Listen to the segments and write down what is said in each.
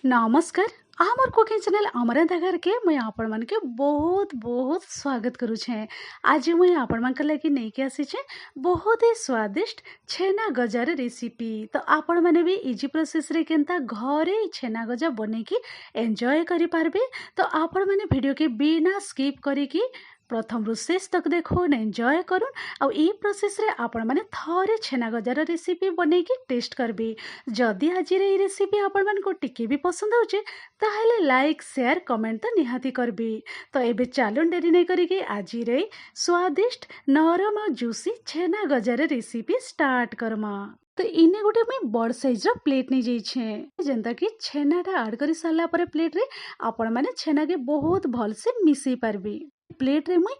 नमस्कार। आमर cooking channel अमरंता घर के मुझे आपण मन के बहुत बहुत स्वागत करू छे। आज मुझे आपण मन के लगी नहीं के आसी छे बहुत ही स्वादिष्ट छेना गजार रेसिपी। तो आपण माने भी इजी प्रोसेस रे केनता घरे ही छेना गजा बने की एंजॉय करि पारबे। तो आपण माने वीडियो के बिना स्किप करी की प्रथम रु शेष तक देखुन एंजॉय करूँ। आउ ई प्रोसेस रे आपण माने थरे छेना गजार रेसिपी बने की टेस्ट करबे। जदि आज ये रेसिपी आपण मन को टिके भी पसंद होचे ताहले लाइक शेयर कमेंट तो निहाती करबे। तो एबे चालून डेरी नहीं करिके आज रे स्वादिष्ट नरम और जूसी छेना गजार रेसिपी स्टार्ट करमा। तो इने गोटे मुई बड़ साइज रो प्लेट नहीं जाइछे जेंता कि छेनाटा ऐड करि सारला परे प्लेट रे आपण माने छेना के बहुत भल से मिसई पारबे। प्लेट रे मुई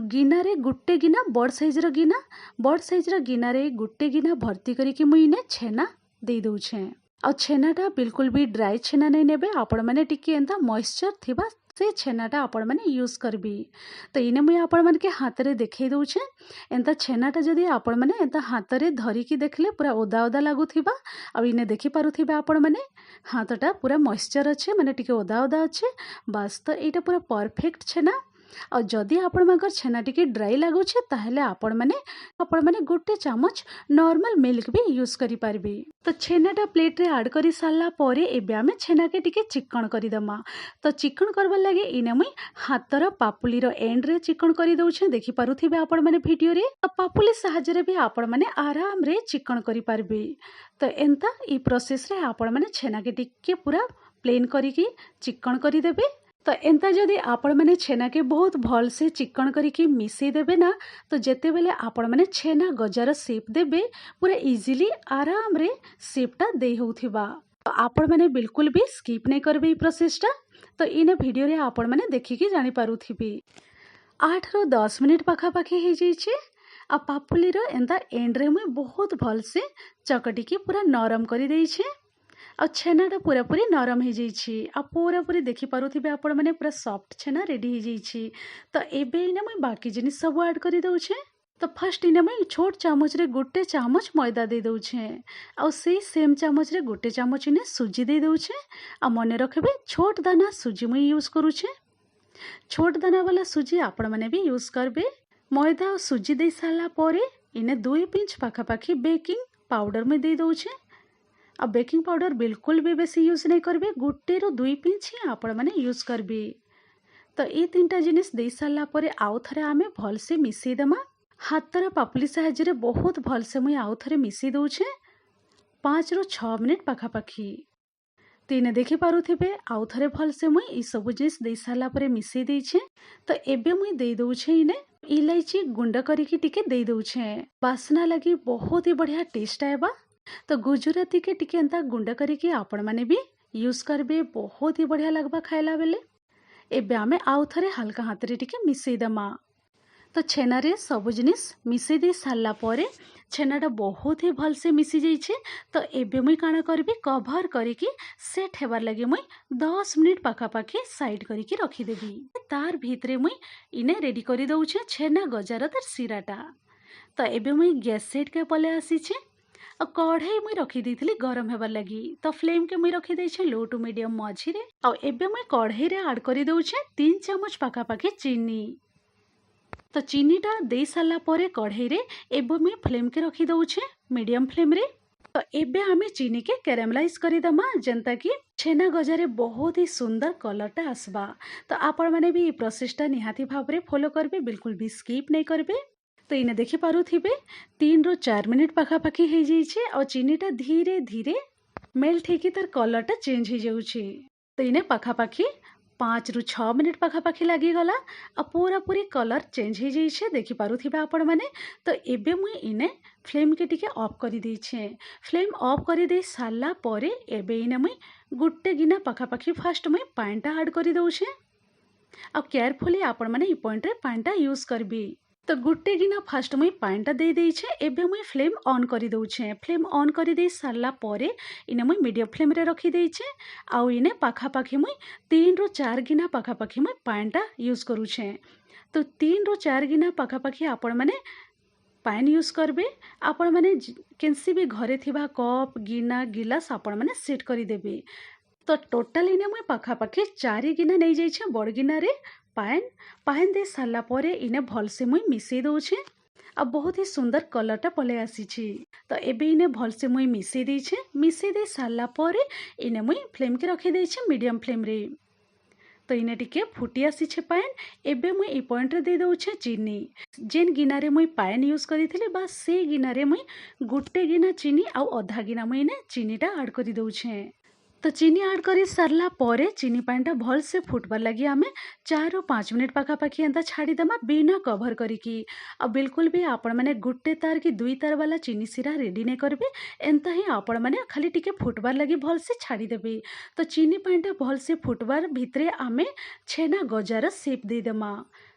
गिना रे गुट्टे गिना बड़ साइज रो गिना रे गुट्टे गिना भर्ती करिके मुई इने छेना दे दउछे। आ छेनाटा बिल्कुल भी ड्राई छेना नहीं नेबे। आपण माने टिके एंता मॉइस्चर थिबा से छेनाटा आपण माने यूज करबी। तो इने मुई आपण माने के हाथ रे देखै दउछे। एंता छेनाटा जदी आपण माने एंता हाथ रे धरी की देखले पूरा ओदा ओदा लागुथिबा। आ इने देखि पारुथिबे आपण माने हाथटा पूरा मॉइस्चर अच्छे माने टिके ओदा ओदा अच्छे। बस तो एटा पूरा परफेक्ट छेना। और जदि आपण मानकर छेना टिके ड्राई लागुछे ताहले आपण माने गोटे चामच नॉर्मल मिल्क भी यूज करि पारबे। तो छेनाटा प्लेट रे ऐड करि सारला परे एबे आमे छेना के टिके चिकन करि दमा। तो चिकन करबा लागे इने मुई हातर पापुली रो एंड रे चिकन करि दउछे। देखि पारुथिबे आपण माने वीडियो रे। तो पापुली सहायता रे भी आपण माने आराम रे चिकन करि पारबे। तो एंता ई प्रोसेस रे आपण माने छेना के टिके पूरा प्लेन करिकी चिकन करि देबे। तो एंता जदि आपण माने छेना के बहुत भल से चिकन करिकी मिसई देबे ना तो जेते बेले आपण माने छेना गजार शेप देबे पूरा इजीली आराम रे शेपटा दे होउथिबा। तो आपण माने बिल्कुल भी स्किप नहीं करबे ई प्रोसेसटा। तो इने वीडियो रे आपण माने देखिकी जानि पारुथिबे 8 रो 10 मिनिट पाखा पाखी हे जाइछे। आ पापुली रो एंता एंड रे मुई बहुत भल से चकटिकी पूरा नरम करि देइछे। आ छेनाटा पूरा पूरी नरम हो जाइछि। आ पूरा पूरी देखि पारुथिबे आपण माने पूरा सॉफ्ट छेना रेडी हो जाइछि। तो एबे इने मुई बाकी जिनिस सब ऐड करि दउछे। तो फर्स्ट इने मुई छोट चामच रे गोटे चामच मैदा दे दउछे। आ सेई सेम चामच रे गोटे चामच इने सुजी दे दउछे। आ मने रखबे छोट दाना सुजी मुई यूज करूछे। छोट दाना वाला सुजी आपण माने भी यूज करबे। मैदा और सुजी दे सारला परे इने 2 पिंच पाखा पाखी बेकिंग पाउडर में दे दउछे। अब बेकिंग पाउडर बिल्कुल भी बेसी यूज नहीं करबे। गोटे रो 2 पिंच ही आपण माने यूज करबे। तो ये तीनटा जिनिस दे सारला परे आउ थरे आमे भल से मिसई देमा। हाथर पापुली सहायता रे बहुत भल से मुई आउ थरे मिसई दउछे 5 रो 6 मिनिट पाखा पाखी। तीने देखि पारुथिबे आउ थरे भल से मुई ई सब जिनिस दे सारला परे मिसई देइछे। तो एबे मुई दे दउछे इने इलायची गुंड करिकी टिके दे दउछे। वासना लगी बहुत ही बढ़िया टेस्ट आएबा। तो गुजराती के टिके एंता गुंड करिकी आपण माने भी यूज करबे बहुत ही बढ़िया लगबा खाइला बेले। एबे आमे आउ थरे हल्का हाथ रे टिके मिसई दमा। तो छेना रे सब जिनिस मिसई दे सारला परे छेनाटा बहुत ही भल से मिसी जाइछे। तो एबे मुई काना करबी कवर करिकी सेट हेबार लगे मुई 10 मिनिट पाखा पाखी साइड करिकी रखी देबी। तार भीतरे मुई इने रेडी करि दउछे छेना गजार तार सिराटा। तो एबे मुई गैस सेट के पले आसीछे। आ कढ़ाई मुई रखी देइथिली गरम हेबार लगी। तो फ्लेम के मुई रखी देइछे लो टू मीडियम मझी रे। आ एबे मुई कढ़ाई रे ऐड करि दउछे 3 चामच पाखा पाखी चीनी। तो चीनीटा दे सारला परे कढ़ाई रे एबे मुई फ्लेम के रखी दउछे मीडियम फ्लेम रे। तो एबे हमें चीनी के कैरामलाइज करि दमा जेंता कि छेना गजारे बहुत ही सुंदर कलरटा आसबा। तो आपण माने भी ई प्रोसेसटा निहाती भाबरे फॉलो करबे बिल्कुल भी स्किप नहीं करबे। तो इने देखि पारुथिबे 3 रो 4 मिनिट पाखा पाखी हे जाइछे और चीनीटा धीरे धीरे मेल्ट हेकी तार कलरटा चेंज हो जाउछे। तो इने पाखा पाखी 5 ରୁ 6 मिनिट पाखा पाखी लागी गला आ पूरा पूरी कलर चेंज हो जाइछे देखि पारुथिबे आपण माने। तो एबे मुई इने फ्लेम के टिके ऑफ करि देइछे। फ्लेम ऑफ करि दे सारला परे एबे इने मुई गुट्टे गिना पाखा पाखी फर्स्ट मुई पानीटा ऐड करि दउछे। आ केयरफुली आपण माने ई पॉइंट रे पानीटा यूज करबी। तो गुट्टे गिना फास्ट मुई पानीटा दे देइछे। एबे मुई फ्लेम ऑन करि दउछे। फ्लेम ऑन करि दे सारला परे इने मुई मीडियम फ्लेम रे रखी देइछे। आउ इने पाखा पाखी मुई 3 ରୁ 4 गिना पाखा पाखी मुई पानीटा यूज करूछे। तो 3 ରୁ 4 गिना पाखा पाखी आपण माने पानी यूज करबे। आपण माने केनसी भी घरे थिबा कप गिना गिलास आपण माने सेट करि देबे। तो टोटाल इने मुई पाखापाखि 4 गिना नहीं जाइछे बड़ गिनारे पाएन पाएन दे सारला परे इने भलसे मुई मिसेई दउछे आ बहुत ही सुंदर कलरटा पले आसीछि। तो एबे इने भलसे मुई मिसेई देइछे मिसेई दे सारला परे इने मुई फ्लेम के रखी देइछे मीडियम फ्लेम रे। तो इने टिके फुटी आसीछे पाएन एबे मुई ई पॉइंट रे दे दउछे चीनी जेन गिनारे मुई पाएन यूज करिथिले बा से गिनारे मुई गुटे गिना चीनी आ अधा गिना मुई इने चीनीटा ऐड करि दउछे। तो चीनी ऐड करी सारला परे चीनी पानीटा भल से फुटबार लगी आमे 4-5 मिनिट पाखापाखि एंता छाड़ीदेमा बिना कभर करिकी। आ बिल्कुल भी आपण मैंने गुटे तार कि 2 तार वाला चीनी सिरा रेडी नहीं करबे एंता ही आपण मैंने खाली टिके फुटबार लगी भल से छाड़ीदेबे। तो चीनी पानीटा भल से फुटबार भितरे आमे छेना गजार सेप देदेमा।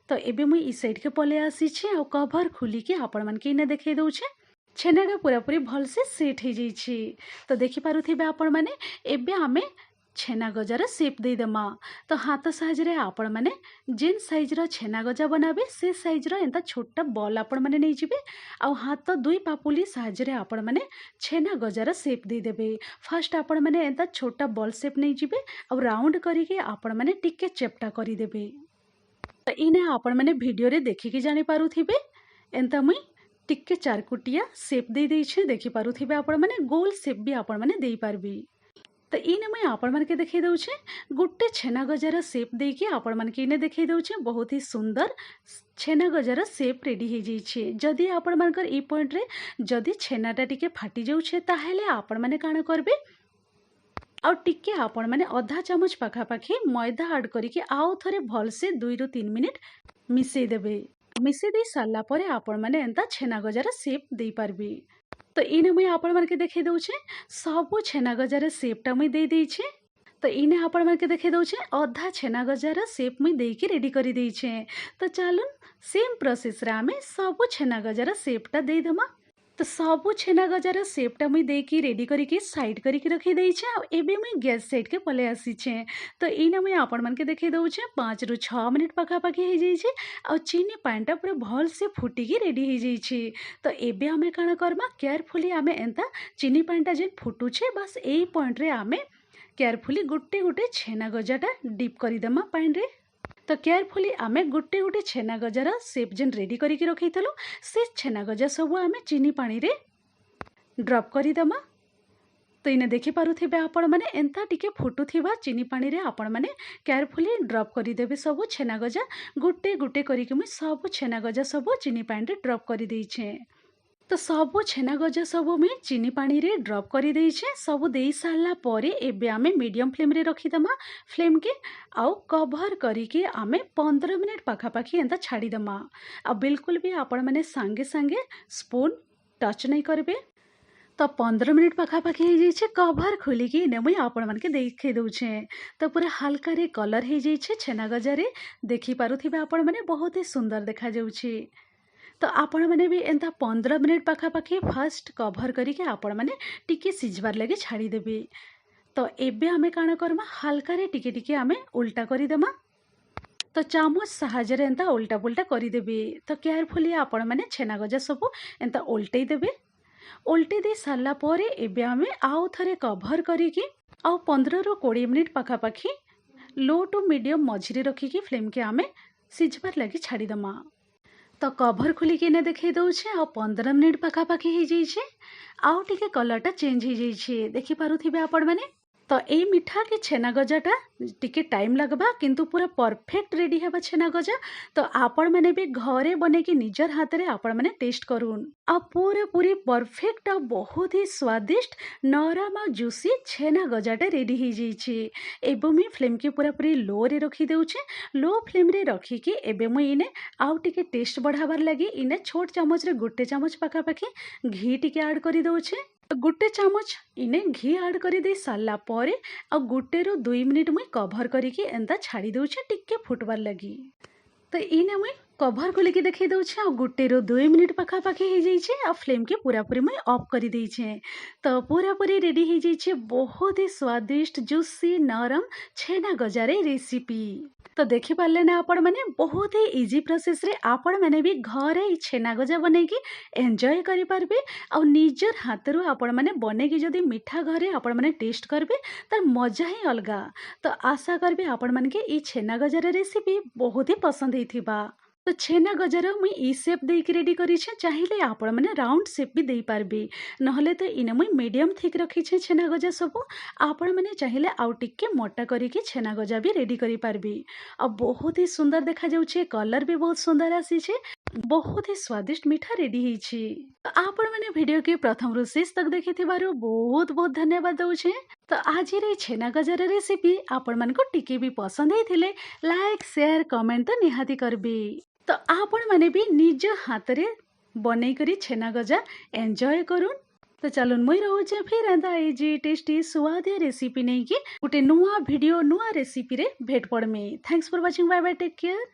तो एबे मुई ई साइड के पले आसीछे आ कभर खुलिकी आपण मानके इने देखै दउछे छेनाटा पूरापूरी भल से सेट हो जाइछि। तो देखि पारुथिबे आपण माने एबे आमे छेना गजार सेप देदेमा। तो हाथ साहाय्य आपण माने जेन साइज रो छेना गजा बनाबे से साइज रो एंता छोटा बॉल आपण माने नै जिबे आ हाथ 2 पापुली साहाय्य आपण माने छेना गजार सेप दे देबे। फर्स्ट आपण माने एंता छोटा बॉल सेप नै जिबे आ राउंड करिके आपण माने टिके चेप्टा करि देबे। तो इने आपण माने वीडियो रे देखिके जानि पारुथिबे एंता मुई टिके चारकुटिया सेप दे देइछे देखि पारुथिबे आपण माने गोल सेप भी आपण माने देई पारबी। तो इने मुई आपण मानके देखै दउछे गुटे छेना गजार सेप देकी आपण मानके इने देखै दउछे बहुत ही सुंदर छेना गजार सेप रेडी हो जाइछे। जदि आपण मानकर ई पॉइंट रे जदि छेनाटा टिके फाटी जाउछे ताहेले आपण माने काना करबे आ टिके आपण माने आधा चामच पाखापाखि मैदा ऐड करिके आउ थरे भल से 2-3 मिनिट मिसेई देबे। मिसेई दे सारला परे आपण माने एंता छेना गजार सेप दे पारबे। तो इने मुई आपण मानके देखै दउछे सबो छेना गजार सेपटा मुई दे देइछे। तो इने आपण मानके देखै दउछे आधा छेना गजार सेप मुई देके रेडी करि देइछे। तो चलुन सेम प्रोसेस रे आमे सबो छेना गजार सेपटा दे देमा। तो सबो छेना गजार सेपटा मुई देकी रेडी करिके साइड करिके रखि देइछे आ एबे मुई गैस साइड के पले आसीछे। तो इने मुई आपण मानके देखै दउछे 5-6 मिनिट पाखापाखि हो जाइछे आ चीनी पानीटा पूरा भल से फुटिकी रेडी हो जाइछे। तो एबे आमे काना करमा केयरफुली आमे एंता चीनी पानीटा जेन फुटुछे बस एई पॉइंट रे आमे केयरफुली गुटे गुटे छेना गजाटा डिप करिदेमा पानी रे। तो केयरफुली आमे गुटे गुटे छेना गजार सेप जेन रेडी करिके रखिथलु से छेना गजा सब आमे चीनी पानी रे ड्रॉप करिदेमा। तो इने देखि पारुथिबे आपण माने एंता टिके फुटुथिबा चीनी पानी रे आपण माने केयरफुली ड्रॉप करिदेबे सब छेना गजा गुटे गुटे करिके मुई सब छेना गजा सब चीनी पानी रे ड्रॉप करि देइछे। तो सबो छेना गजा सब मुई चीनी पानी रे ड्रॉप करि देइछे। सब देई सारला परे एबे आमे मीडियम फ्लेम रे रखिदेमा फ्लेम के आउ कभर करिके आमे 15 मिनिट पाखापाखि एंता छाड़ीदेमा। आ बिल्कुल भी आपण माने सांगे सांगे स्पून टच नहीं करबे। तो 15 मिनिट पाखापाखि हो जाइछे कभर खोलिकी ने मुई आपण मानके देखै दउछे। तो पूरा हल्का रे कलर हो जाइछे छेना गजा रे देखि पारुथिबे आपण माने बहुत ही सुंदर देखा जाउछे। तो आपण माने भी एंता 15 मिनिट पाखापाखि फर्स्ट कभर करिके आपण माने टिके सिझबार लगे छाड़ी देबे। तो एबे आमे काना करमा हल्का रे टिके टिके आमे उल्टा करि देमा। तो चामच साहाय्य रे एंता उल्टा पुल्टा करि देबे। तो केयरफुली आपण माने छेना गजा सब एंता उल्टै देबे। उल्टै दे सारला परे एबे आमे आउ थरे कभर करिके आउ 15-20 मिनिट पाखापाखि लो टू मीडियम मझिरे रखिकी फ्लेम के आमे सिझबार लगे छाड़ी देमा। तो कभर खुलिकी ने देखै दउछे आ 15 मिनिट पाखापाखि हो जाइछे आउ टिके कलरटा चेंज हो जाइछे देखि पारुथिबे आपण माने। तो ए मिठा के छेना गजाटा टिके टाइम लगबा किंतु पूरा परफेक्ट रेडी हेबा छेना गजा। तो आपण माने भी घरे बने की निजर हाथ रे आपण माने टेस्ट करून आ पूरा पूरी परफेक्ट आ बहुत ही स्वादिष्ट नरम आ जूसी छेना गजाटा रेडी हो जाइछे। एबे मुई फ्लेम के पूरा पूरी लो रे रखी देउछे। लो फ्लेम रे रखिकी एबे मुई इने आउ टिके टेस्ट बढ़ाबार लगी इने छोट चामच रे गुटे चामच पाखापाखि घी टिके ऐड करि दउछे। गुटे चामच इने घी ऐड करि दे सारला परे आ गुटे रो 2 मिनिट मुई कभर करिकी एंता छाड़ी दउछे टिके फुटबार लगी। तो इने मुई कभर खोलिकी देखई दउछे आ 1 ରୁ 2 मिनिट पाखापाखि हेइ जाइछे आ फ्लेम के पूरापूरी मुई ऑफ करि देइछे। तो पूरापूरी रेडी हेइ जाइछे बहुत ही स्वादिष्ट जुसी नरम छेना गजारे रेसिपी। तो देखि पारले ना आपण माने बहुत ही इजी प्रोसेस रे आपण माने भी घरे ई छेना गजा बनेकी एन्जॉय करि पारबे आ निजर हाथरू आपण माने बनेकी जदी मिठा घरे आपण माने टेस्ट करबे तार मजा ही अलगा। तो आशा करबे आपण माने के ई छेना गजार रेसिपी बहुत ही पसंद हेइथिबा। तो छेना गजार मुई ई शेप देकी रेडी करिछे चाहिले आपण माने राउंड शेप भी देई पारबे नहले तो इने मुई मीडियम थिक रखिछे छेना गजा सब आपण माने चाहिले आउ टिके मोटा करिके छेना गजा भी रेडी करि पारबे। आ बहुत ही सुंदर देखा जाउछे कलर भी बहुत सुंदर आसीछे बहुत ही स्वादिष्ट मीठा रेडी हेइछि। आपण माने वीडियो के प्रथम रु शेष तक देखिथिबारु बहुत बहुत धन्यवाद दउछे। तो आज रे छेना गजार रेसिपी आपण मानको टिके भी पसंद हेइथिले लाइक शेयर कमेंट तो निहाती करबे। तो आपण माने भी निज हाथ रे बनै करी छेना गजा एन्जॉय करूँ। तो चलून मुई रहूचे फिर एंदा इजी टेस्टी स्वादिया रेसिपी नहीं कि गोटे नुआ वीडियो नुआ रेसिपी रे भेट पड़मे। Thanks for watching bye bye take care.